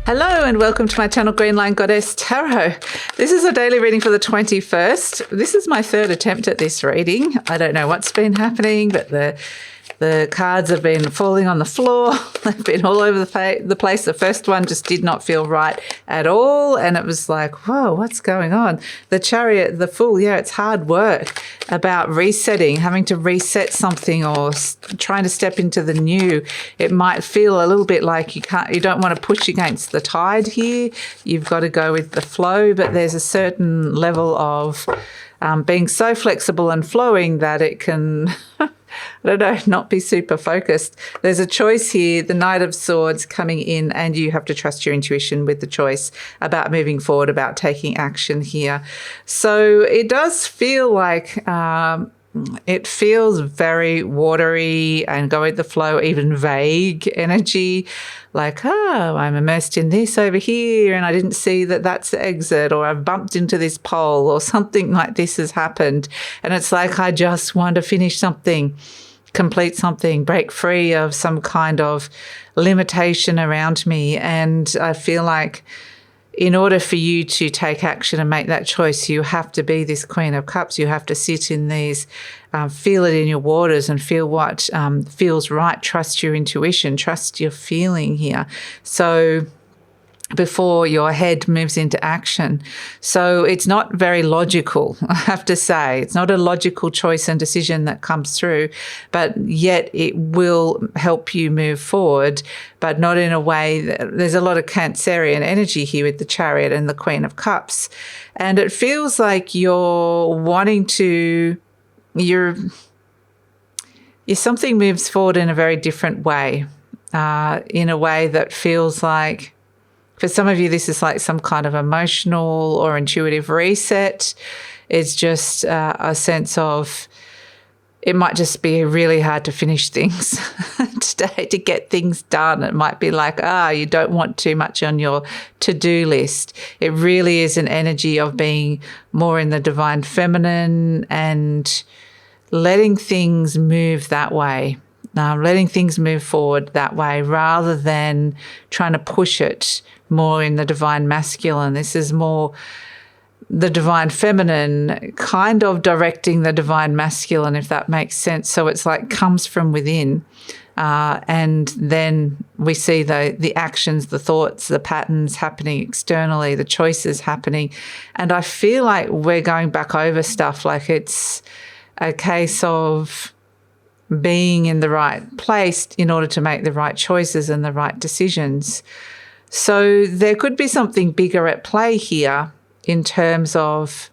Hello and welcome to my channel GreenLion Goddess Tarot. This is a daily reading for the 21st. This is my third attempt at this reading. I don't know what's been happening, but the cards have been falling on the floor. They've been all over the place. The first one just did not feel right at all. And it was like, whoa, what's going on? The Chariot, the Fool, yeah, it's hard work about resetting, having to reset something or trying to step into the new. It might feel a little bit like you don't want to push against the tide here. You've got to go with the flow, but there's a certain level of being so flexible and flowing that it can... I don't know, not be super focused. There's a choice here, the Knight of Swords coming in, and you have to trust your intuition with the choice about moving forward, about taking action here. So it does feel like it feels very watery and go with the flow, even vague energy, like, oh, I'm immersed in this over here and I didn't see that that's the exit, or I've bumped into this pole, or something like this has happened. And it's like, I just want to finish something, complete something, break free of some kind of limitation around me. And I feel like in order for you to take action and make that choice, you have to be this Queen of Cups. You have to sit in these, feel it in your waters and feel what feels right. Trust your intuition, trust your feeling here. So before your head moves into action. So it's not very logical, I have to say. It's not a logical choice and decision that comes through, but yet it will help you move forward, but not in a way that... There's a lot of Cancerian energy here with the Chariot and the Queen of Cups. And it feels like you're wanting to... something moves forward in a very different way, in a way that feels like... For some of you, this is like some kind of emotional or intuitive reset. It's just a sense of, it might just be really hard to finish things today, to get things done. It might be like, you don't want too much on your to-do list. It really is an energy of being more in the divine feminine and letting things move that way. Letting things move forward that way rather than trying to push it more in the divine masculine. This is more the divine feminine kind of directing the divine masculine, if that makes sense. So it's like comes from within. And then we see the actions, the thoughts, the patterns happening externally, the choices happening. And I feel like we're going back over stuff, like it's a case of being in the right place in order to make the right choices and the right decisions. So there could be something bigger at play here in terms of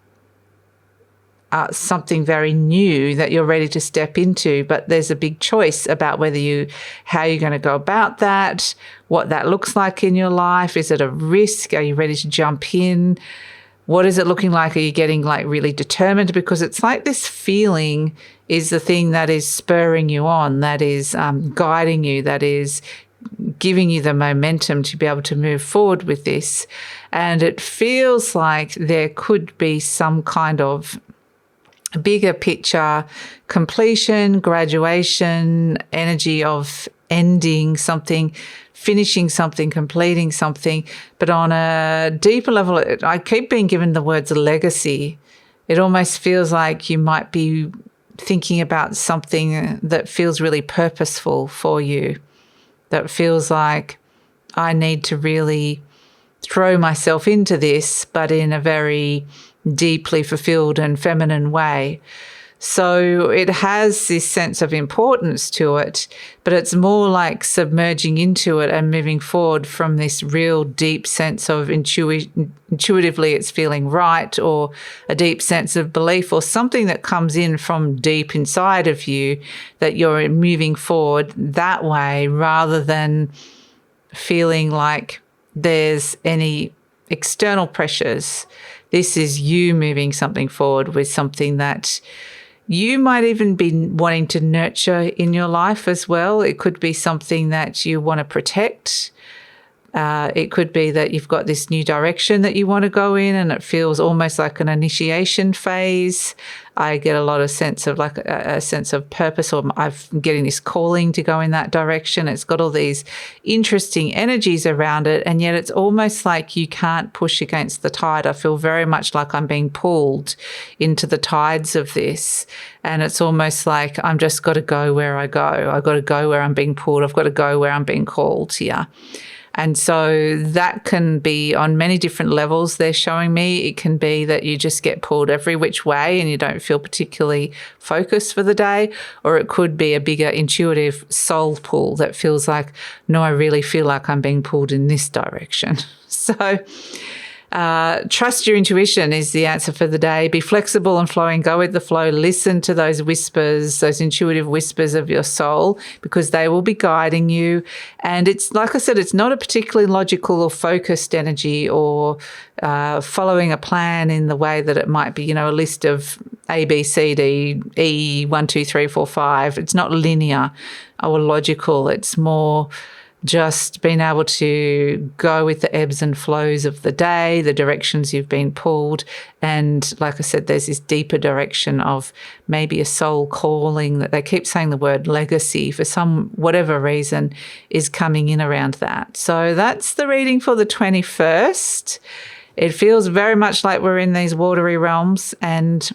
something very new that you're ready to step into, but there's a big choice about how you're going to go about that, what that looks like in your life. Is it a risk? Are you ready to jump in? What is it looking like? Are you getting like really determined? Because it's like this feeling is the thing that is spurring you on, that is guiding you, that is giving you the momentum to be able to move forward with this. And it feels like there could be some kind of bigger picture, completion, graduation, energy of ending something, finishing something, completing something. But on a deeper level, I keep being given the words legacy. It almost feels like you might be thinking about something that feels really purposeful for you, that feels like I need to really throw myself into this, but in a very deeply fulfilled and feminine way. So it has this sense of importance to it, but it's more like submerging into it and moving forward from this real deep sense of intuitively it's feeling right, or a deep sense of belief, or something that comes in from deep inside of you that you're moving forward that way, rather than feeling like there's any external pressures. This is you moving something forward with something that you might even be wanting to nurture in your life as well. It could be something that you want to protect. It could be that you've got this new direction that you want to go in and it feels almost like an initiation phase. I get a lot of sense of like a sense of purpose, or I'm getting this calling to go in that direction. It's got all these interesting energies around it, and yet it's almost like you can't push against the tide. I feel very much like I'm being pulled into the tides of this, and it's almost like I'm just got to go where I go. I've got to go where I'm being pulled. I've got to go where I'm being called here. And so that can be on many different levels they're showing me. It can be that you just get pulled every which way and you don't feel particularly focused for the day, or it could be a bigger intuitive soul pull that feels like, no, I really feel like I'm being pulled in this direction. So trust your intuition is the answer for the day. Be flexible and flowing. Go with the flow. Listen to those whispers, those intuitive whispers of your soul, because they will be guiding you. And it's, like I said, it's not a particularly logical or focused energy, or following a plan in the way that it might be, a list of A, B, C, D, E, 1, 2, 3, 4, 5. It's not linear or logical. It's more just being able to go with the ebbs and flows of the day, the directions you've been pulled. And like I said, there's this deeper direction of maybe a soul calling, that they keep saying the word legacy for whatever reason is coming in around that. So that's the reading for the 21st. It feels very much like we're in these watery realms, and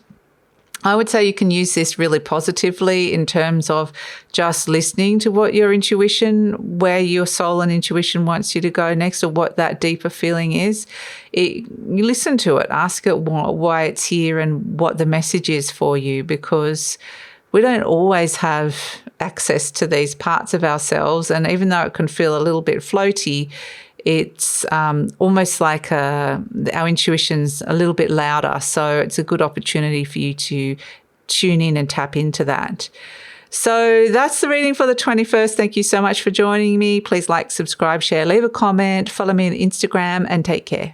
I would say you can use this really positively in terms of just listening to what your intuition, where your soul and intuition wants you to go next, or what that deeper feeling is. You listen to it, ask it why it's here and what the message is for you, because we don't always have access to these parts of ourselves. And even though it can feel a little bit floaty, it's almost like our intuition's a little bit louder. So it's a good opportunity for you to tune in and tap into that. So that's the reading for the 21st. Thank you so much for joining me. Please like, subscribe, share, leave a comment, follow me on Instagram, and take care.